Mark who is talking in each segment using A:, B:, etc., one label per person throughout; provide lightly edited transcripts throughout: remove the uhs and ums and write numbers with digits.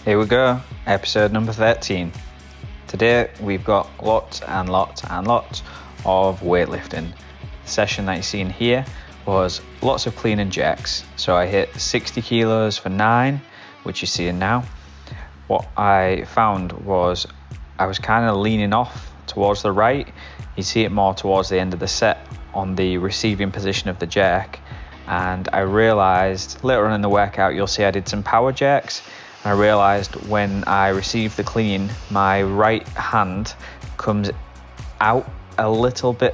A: Here we go, episode number 13. Today we've got lots and lots and lots of weightlifting. The session that you're seeing here was lots of clean and jacks. So I hit 60 kilos for 9, which you're seeing now. What I found was I was kind of leaning off towards the right. You see it more towards the end of the set on the receiving position of the jack. And I realized later on in the workout, you'll see I did some power jacks. I realized when I receive the clean, my right hand comes out a little bit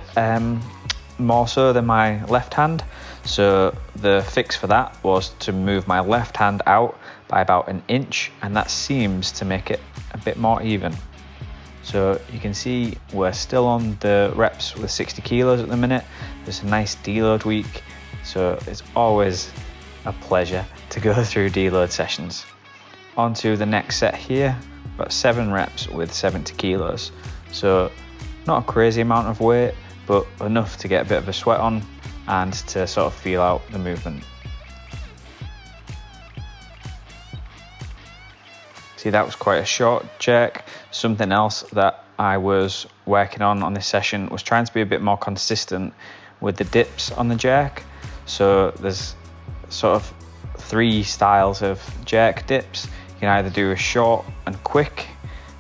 A: more so than my left hand. So the fix for that was to move my left hand out by about an inch, and that seems to make it a bit more even. So you can see we're still on the reps with 60 kilos at the minute. There's a nice deload week, so it's always a pleasure to go through deload sessions. On to the next set here, about 7 reps with 70 kilos. So not a crazy amount of weight, but enough to get a bit of a sweat on and to sort of feel out the movement. See, that was quite a short jerk. Something else that I was working on this session was trying to be a bit more consistent with the dips on the jerk. So there's sort of 3 styles of jerk dips. You can either do a short and quick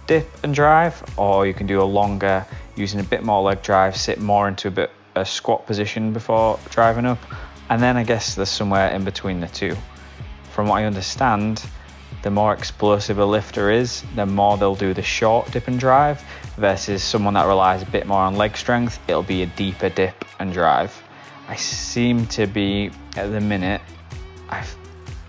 A: dip and drive, or you can do a longer using a bit more leg drive, sit more into a squat position before driving up. And then I guess there's somewhere in between the two. From what I understand, the more explosive a lifter is, the more they'll do the short dip and drive, versus someone that relies a bit more on leg strength, it'll be a deeper dip and drive. I seem to be, at the minute,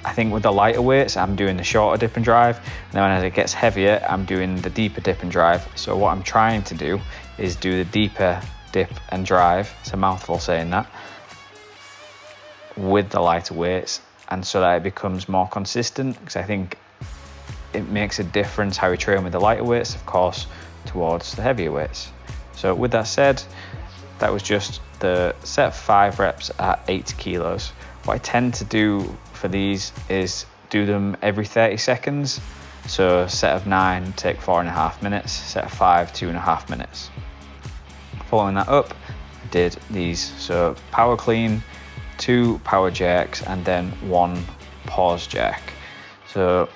A: I think with the lighter weights, I'm doing the shorter dip and drive, and then as it gets heavier, I'm doing the deeper dip and drive. So what I'm trying to do is do the deeper dip and drive, it's a mouthful saying that, with the lighter weights, and so that it becomes more consistent, because I think it makes a difference how we train with the lighter weights, of course, towards the heavier weights. So with that said, that was just the set of 5 reps at 80 kilos. What I tend to do for these is do them every 30 seconds. So set of 9, take 4.5 minutes, set of 5, 2.5 minutes. Following that up, I did these. So power clean, 2 power jerks, and then 1 pause jerk. So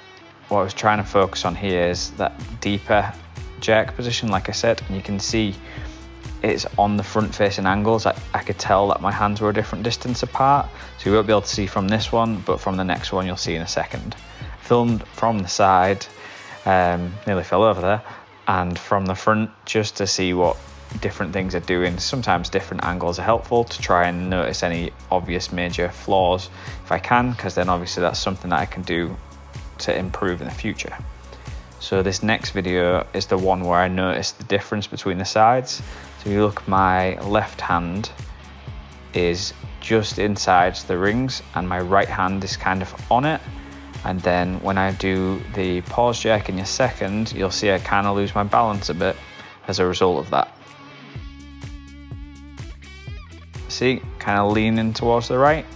A: what I was trying to focus on here is that deeper jerk position, like I said, and you can see it's on the front facing angles. I could tell that my hands were a different distance apart, so you won't be able to see from this one, but from the next one you'll see in a second. Filmed from the side, nearly fell over there, and from the front, just to see what different things are doing. Sometimes different angles are helpful to try and notice any obvious major flaws if I can, because then obviously that's something that I can do to improve in the future. So this next video is the one where I noticed the difference between the sides. So you look, my left hand is just inside the rings and my right hand is kind of on it. And then when I do the pause jerk in a second, you'll see I kind of lose my balance a bit as a result of that. See, kind of leaning towards the right.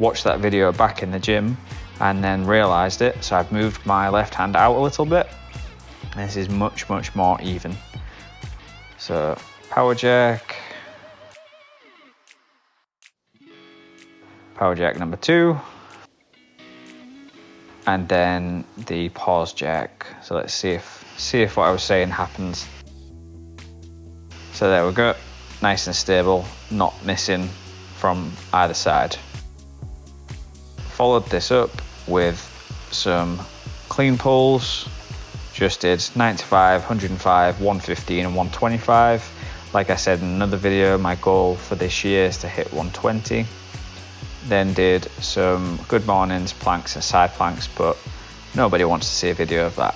A: Watched that video back in the gym and then realized it, so I've moved my left hand out a little bit. This is much more even. So power jerk number 2, and then the pause jerk. So let's see if what I was saying happens. So there we go, nice and stable, not missing from either side. Followed this up with some clean pulls. Just did 95, 105, 115 and 125. Like I said in another video, my goal for this year is to hit 120. Then did some good mornings planks and side planks, but nobody wants to see a video of that.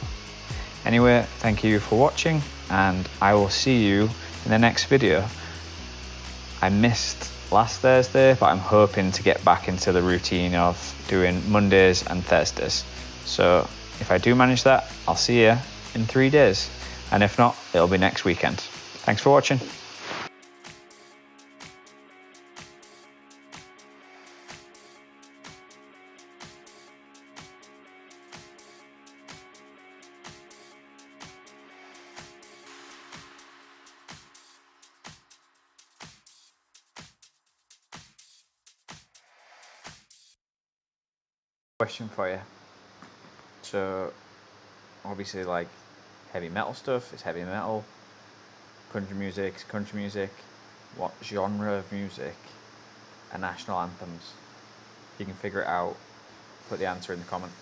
A: Anyway, thank you for watching, and I will see you in the next video. I missed last Thursday, but I'm hoping to get back into the routine of doing Mondays and Thursdays. So if I do manage that, I'll see you in 3 days. And if not, it'll be next weekend. Thanks for watching. Question for you. So, obviously, like heavy metal stuff is heavy metal. Country music is country music. What genre of music are national anthems? You can figure it out. Put the answer in the comment.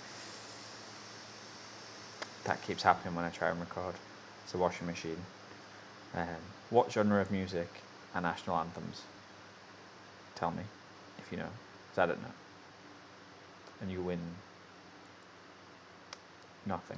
A: That keeps happening when I try and record. It's a washing machine. What genre of music are national anthems? Tell me if you know, because I don't know. And you win nothing.